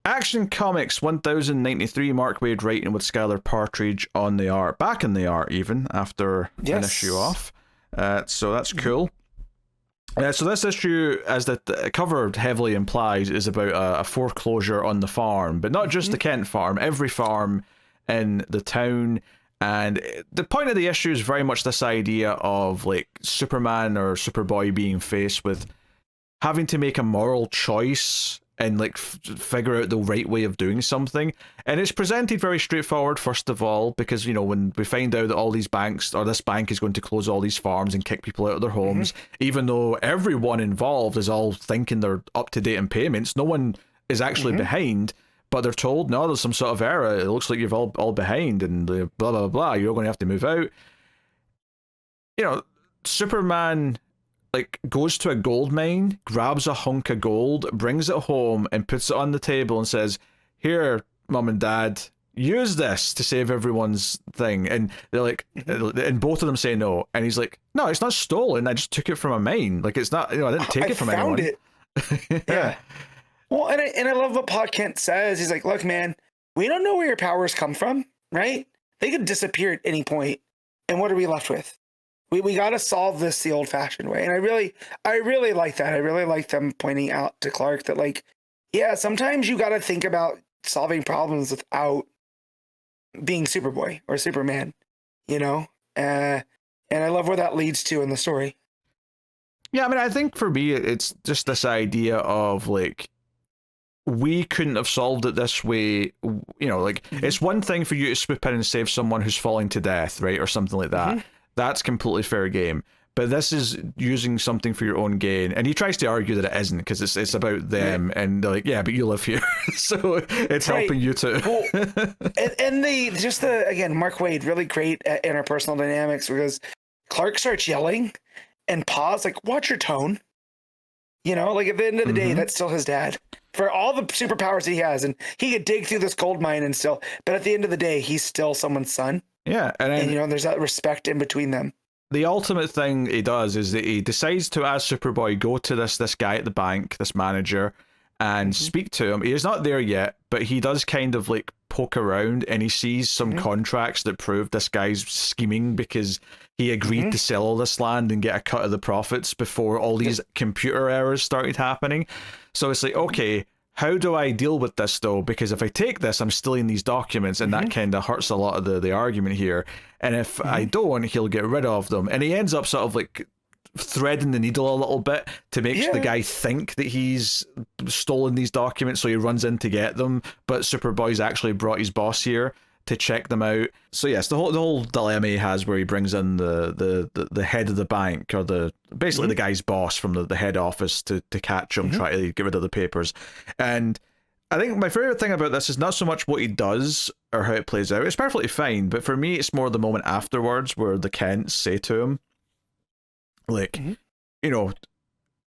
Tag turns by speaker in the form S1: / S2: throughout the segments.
S1: Action Comics 1093, Mark Waid writing with SKYLAR Partridge on the art, back in the art even after an issue off. So that's cool. So this issue, as the cover heavily implies, is about a foreclosure on the farm, but not just the Kent farm, every farm in the town. And the point of the issue is very much this idea of like Superman or Superboy being faced with having to make a moral choice and like figure out the right way of doing something. And it's presented very straightforward, first of all, because, you know, when we find out that all these banks, or this bank is going to close all these farms and kick people out of their homes, even though everyone involved is all thinking they're up to date in payments, no one is actually behind, but they're told, no, there's some sort of error, it looks like you're all behind, and blah, blah, blah, you're going to have to move out. You know, Superman like goes to a gold mine, grabs a hunk of gold, brings it home and puts it on the table and says, here, mom and dad, use this to save everyone's thing. And they're like, and both of them say no. And he's like, no, it's not stolen. I just took it from a mine. Like, it's not, you know, I didn't take it from anyone.
S2: I found it. Yeah. Well, and I love what Pa Kent says. He's like, look, man, we don't know where your powers come from, right? They could disappear at any point. And what are we left with? We got to solve this the old-fashioned way. And I really like that. I really like them pointing out to Clark that, like, yeah, sometimes you got to think about solving problems without being Superboy or Superman, you know? And I love where that leads to in the story.
S1: Yeah, I mean, I think for me, it's just this idea of, like, we couldn't have solved it this way. You know, like, it's one thing for you to swoop in and save someone who's falling to death, right? Or something like that. That's completely fair game. But this is using something for your own gain. And he tries to argue that it isn't, because it's about them. And they're like, yeah, but you live here. So it's helping you too.
S2: Well, and again, Mark Waid, really great at interpersonal dynamics, because Clark starts yelling and Pa's like, watch your tone. You know, like at the end of the day, that's still his dad. For all the superpowers he has, and he could dig through this gold mine and still, but at the end of the day, he's still someone's son.
S1: Yeah, and
S2: you know, there's that respect in between them.
S1: The ultimate thing he does is that he decides to, as Superboy, go to this guy at the bank, this manager, and speak to him. He is not there yet, but he does kind of like poke around, and he sees some contracts that prove this guy's scheming, because he agreed to sell all this land and get a cut of the profits before all these computer errors started happening. So it's like, okay, how do I deal with this though? Because if I take this, I'm stealing these documents, and that kind of hurts a lot of the argument here. And if I don't, he'll get rid of them. And he ends up sort of like threading the needle a little bit to make the guy think that he's stolen these documents, so he runs in to get them. But Superboy's actually brought his boss here to check them out. So yes, the whole dilemma he has, where he brings in the head of the bank, or basically the guy's boss from the head office to catch him, try to get rid of the papers. And I think my favorite thing about this is not so much what he does or how it plays out. It's perfectly fine, but for me, it's more the moment afterwards where the Kents say to him, like, you know,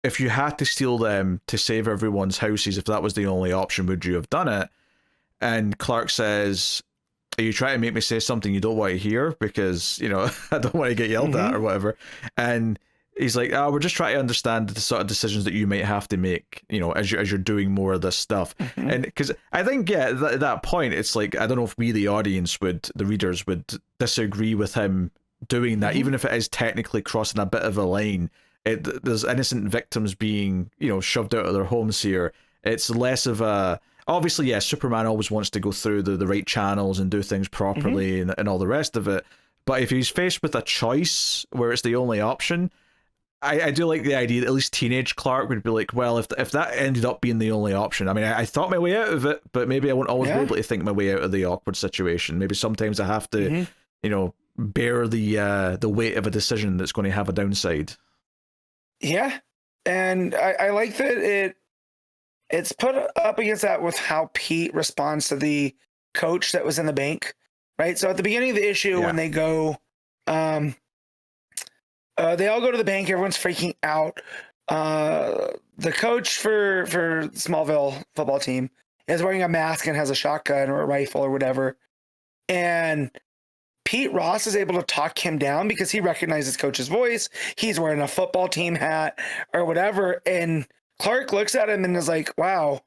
S1: if you had to steal them to save everyone's houses, if that was the only option, would you have done it? And Clark says, are you trying to make me say something you don't want to hear? Because, you know, I don't want to get yelled at or whatever. And he's like, we're just trying to understand the sort of decisions that you might have to make, you know, as you're doing more of this stuff. And because I think, at that point, it's like, I don't know if we, the audience, the readers would disagree with him doing that, even if it is technically crossing a bit of a line. There's innocent victims being, you know, shoved out of their homes here. It's less of a... Obviously, yes, Superman always wants to go through the right channels and do things properly and all the rest of it. But if he's faced with a choice where it's the only option, I do like the idea that at least teenage Clark would be like, well, if that ended up being the only option, I mean, I thought my way out of it, but maybe I won't always be able to think my way out of the awkward situation. Maybe sometimes I have to, you know, bear the weight of a decision that's going to have a downside. Yeah,
S2: and I like that it's put up against that with how Pete responds to the coach that was in the bank, right? So at the beginning of the issue, when they go, they all go to the bank. Everyone's freaking out. The coach for Smallville football team is wearing a mask and has a shotgun or a rifle or whatever. And Pete Ross is able to talk him down because he recognizes coach's voice. He's wearing a football team hat or whatever. And Clark looks at him and is like, wow,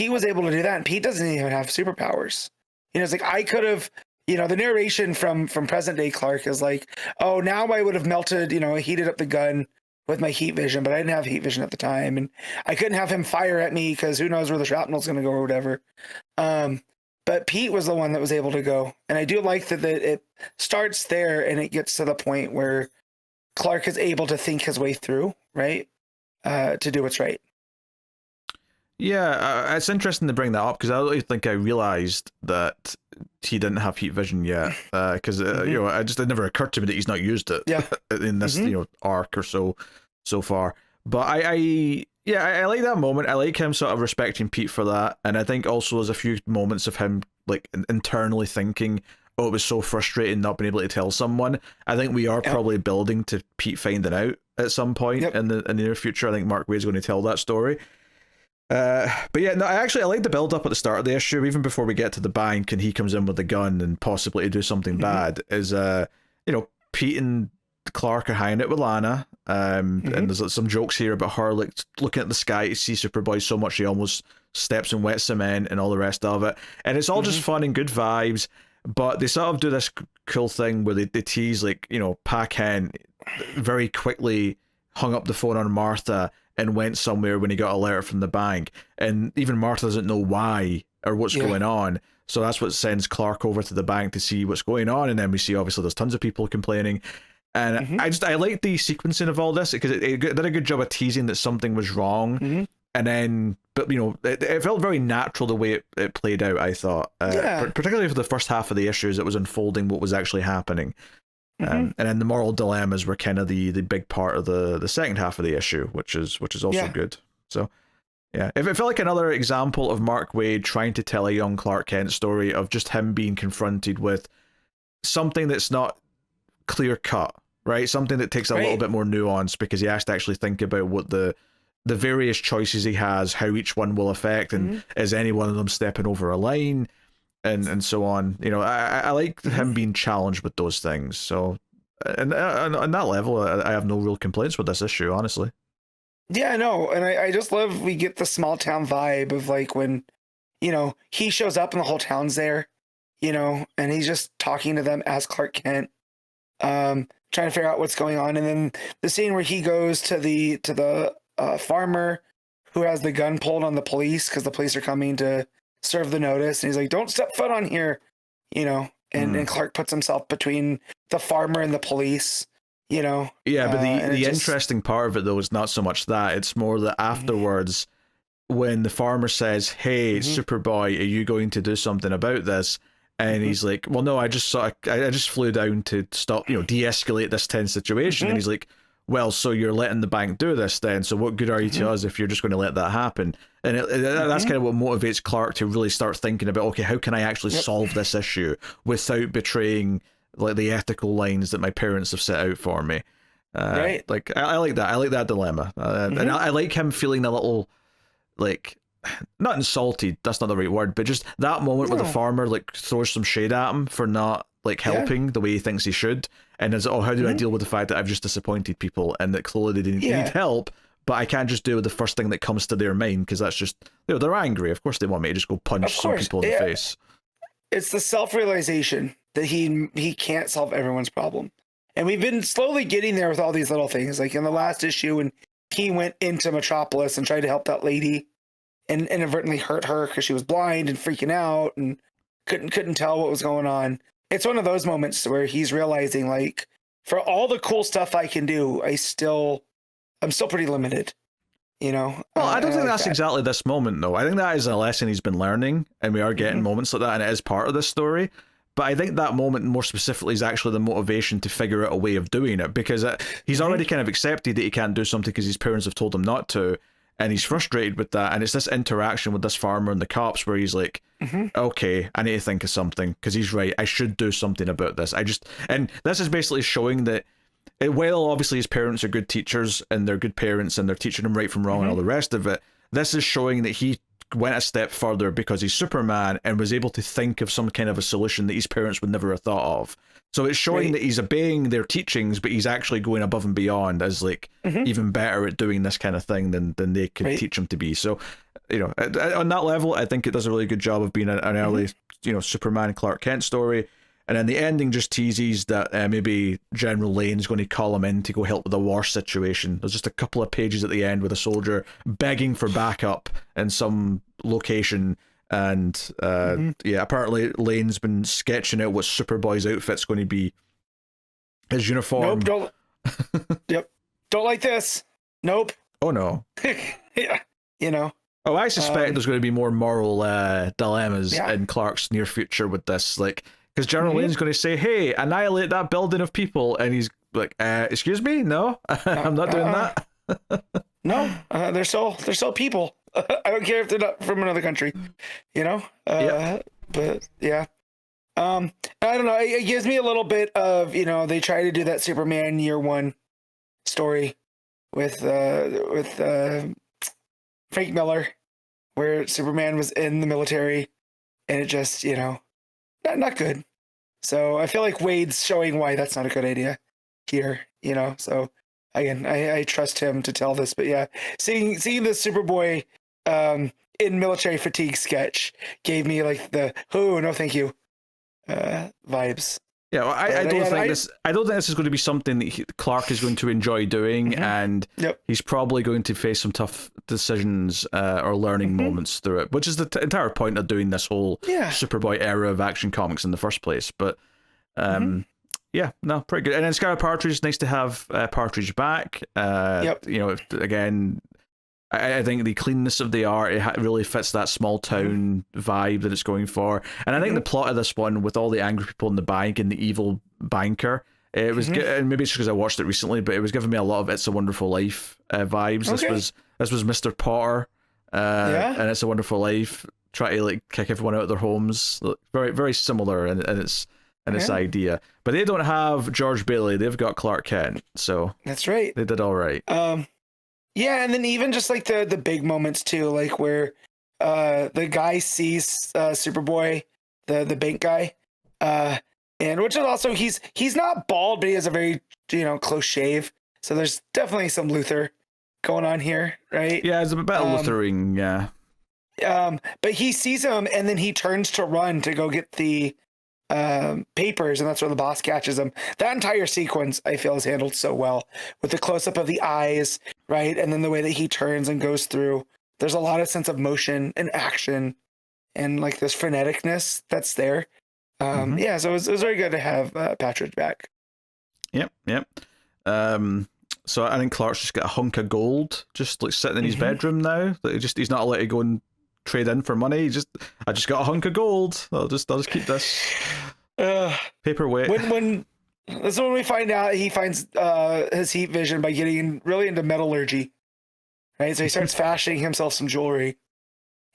S2: Pete was able to do that, and Pete doesn't even have superpowers. It's like I could have, the narration from present day Clark is like, oh, now I would have melted, heated up the gun with my heat vision, but I didn't have heat vision at the time, and I couldn't have him fire at me because who knows where the shrapnel's going to go or whatever. But Pete was the one that was able to go, and I do like that it starts there and it gets to the point where Clark is able to think his way through, right, to do what's right.
S1: Yeah, it's interesting to bring that up because I don't think I realized that he didn't have heat vision yet. Because it never occurred to me that he's not used it. In this arc or so far. But I like that moment. I like him sort of respecting Pete for that, and I think also there's a few moments of him like internally thinking, "Oh, it was so frustrating not being able to tell someone." I think we are probably building to Pete finding out at some point in the near future. I think Mark Waid's going to tell that story. But yeah, no, I like the build up at the start of the issue, even before we get to the bank and he comes in with the gun and possibly to do something bad. Is Pete and Clark are hanging out with Lana, and there's some jokes here about her like looking at the sky to see Superboy so much she almost steps in wet cement and all the rest of it, and it's all just fun and good vibes. But they sort of do this cool thing where they tease like Pa Kent very quickly hung up the phone on Martha and went somewhere when he got a letter from the bank, and even Martha doesn't know why or what's going on, so that's what sends Clark over to the bank to see what's going on. And then we see obviously there's tons of people complaining, and I like the sequencing of all this because it did a good job of teasing that something was wrong, and then but it felt very natural the way it played out, I thought, particularly for the first half of the issues it was unfolding what was actually happening. And then the moral dilemmas were kind of the big part of the second half of the issue, which is also good. So yeah, it felt like another example of Mark Waid trying to tell a young Clark Kent story of just him being confronted with something that's not clear cut, right? Something that takes a little bit more nuance because he has to actually think about what the various choices he has, how each one will affect, and is any one of them stepping over a line? And so on. I like him being challenged with those things. So, and on that level, I have no real complaints with this issue, honestly.
S2: Yeah, no, and I just love we get the small town vibe of like when, he shows up and the whole town's there, and he's just talking to them as Clark Kent, trying to figure out what's going on. And then the scene where he goes to the farmer who has the gun pulled on the police because the police are coming to serve the notice, and he's like, "Don't step foot on here," and Clark puts himself between the farmer and the police, Yeah,
S1: but the interesting part of it though is not so much that, it's more that afterwards when the farmer says, "Hey, Superboy, are you going to do something about this?" And he's like, "Well, no, I just flew down to stop, de-escalate this tense situation." And he's like, "Well, so you're letting the bank do this then, so what good are you to us if you're just going to let that happen?" And that's kind of what motivates Clark to really start thinking about, okay, how can I actually solve this issue without betraying like the ethical lines that my parents have set out for me? Like I like that. I like that dilemma, and I like him feeling a little like not insulted. That's not the right word, but just that moment where the farmer like throws some shade at him for not like helping the way he thinks he should, and is, "Oh, how do I deal with the fact that I've just disappointed people and that clearly they didn't need help, but I can't just do the first thing that comes to their mind because that's just they're angry. Of course they want me to just go punch some people in the face."
S2: It's the self-realization that he can't solve everyone's problem, and we've been slowly getting there with all these little things. Like in the last issue, when he went into Metropolis and tried to help that lady, and inadvertently hurt her because she was blind and freaking out and couldn't tell what was going on. It's one of those moments where he's realizing, like, for all the cool stuff I can do, I'm still pretty limited, Well,
S1: I don't think that's exactly this moment, though. I think that is a lesson he's been learning, and we are getting moments like that, and it is part of this story. But I think that moment, more specifically, is actually the motivation to figure out a way of doing it, because he's already kind of accepted that he can't do something because his parents have told him not to, and he's frustrated with that. And it's this interaction with this farmer and the cops where he's like, okay, I need to think of something, because he's right, I should do something about this. And this is basically showing that while obviously his parents are good teachers and they're good parents and they're teaching him right from wrong and all the rest of it, this is showing that he went a step further because he's Superman and was able to think of some kind of a solution that his parents would never have thought of. So it's showing that he's obeying their teachings, but he's actually going above and beyond as like even better at doing this kind of thing than they could teach him to be. So, you know, on that level, I think it does a really good job of being an early, you know, Superman Clark Kent story. And then the ending just teases that maybe General Lane's going to call him in to go help with the war situation. There's just a couple of pages at the end with a soldier begging for backup in some location. And yeah, apparently Lane's been sketching out what Superboy's outfit's going to be. His uniform.
S2: Nope, don't. Don't like this. Nope.
S1: Oh, no.
S2: Yeah, you know.
S1: Oh, I suspect there's going to be more moral dilemmas in Clark's near future with this. Like, because General Lane's going to say, hey, annihilate that building of people. And he's like, excuse me? No, I'm not doing that.
S2: No, they're still people. I don't care if they're not from another country, you know? But yeah. I don't know. It gives me a little bit of, you know, they try to do that Superman Year One story with Frank Miller, where Superman was in the military and it just, you know, not good. So I feel like Wade's showing why that's not a good idea here, you know? So again, I trust him to tell this, but yeah, seeing the Superboy in military fatigue sketch gave me like the no thank you vibes.
S1: Yeah, well, I don't think this is going to be something that Clark is going to enjoy doing, and he's probably going to face some tough decisions or learning moments through it, which is the entire point of doing this whole Superboy era of Action Comics in the first place. But yeah, no, pretty good. And then SKYLAR Partridge, nice to have Partridge back. You know, again, I think the cleanness of the art, it really fits that small town vibe that it's going for. And I think the plot of this one, with all the angry people in the bank and the evil banker, it was good. And maybe it's because I watched it recently, but it was giving me a lot of It's a Wonderful Life vibes. Okay. This was Mr. Potter and It's a Wonderful Life, try to like kick everyone out of their homes. Very, very similar in its idea. But they don't have George Bailey, they've got Clark Kent. So
S2: that's right.
S1: They did all right.
S2: Yeah, and then even just like the big moments too, like where the guy sees Superboy, the bank guy, and which is also he's not bald, but he has a very, you know, close shave. So there's definitely some Luther going on here, right?
S1: Yeah, it's a bit of Luthering, yeah.
S2: But he sees him and then he turns to run to go get the papers, and that's where the boss catches him. That entire sequence I feel is handled so well, with the close-up of the eyes, right, and then the way that he turns and goes through. There's a lot of sense of motion and action and like this freneticness that's there. Yeah, so it was very good to have Partridge back. Yep.
S1: So I think Clark's just got a hunk of gold just like sitting in his bedroom now. He's not allowed to go and trade in for money. I just got a hunk of gold. I'll just keep this paperweight. When
S2: that's when we find out he finds his heat vision by getting really into metallurgy, right? So he starts fashioning himself some jewelry,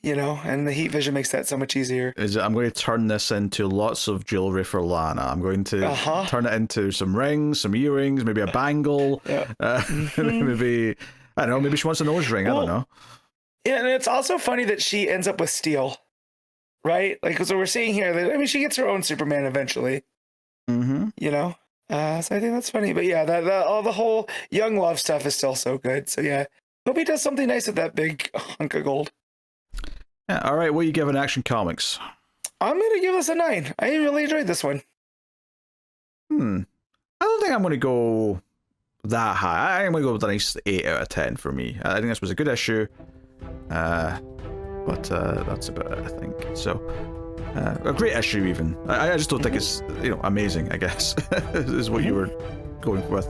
S2: you know, and the heat vision makes that so much easier.
S1: I'm going to turn this into lots of jewelry for Lana. I'm going to turn it into some rings, some earrings, maybe a bangle, maybe I don't know, maybe she wants a nose ring. I don't know.
S2: Yeah, and it's also funny that she ends up with steel, right? Like, so we're seeing here that, I mean, she gets her own Superman eventually, you know? So I think that's funny. But yeah, all the whole young love stuff is still so good. So yeah, hope he does something nice with that big hunk of gold.
S1: Yeah, all right, what are you giving Action Comics?
S2: I'm going to give this a 9. I really enjoyed this one.
S1: I don't think I'm going to go that high. I'm going to go with a nice 8 out of 10 for me. I think this was a good issue. But that's about it, I think. So a great issue even. I just don't think it's, you know, amazing, I guess, is what you were going with.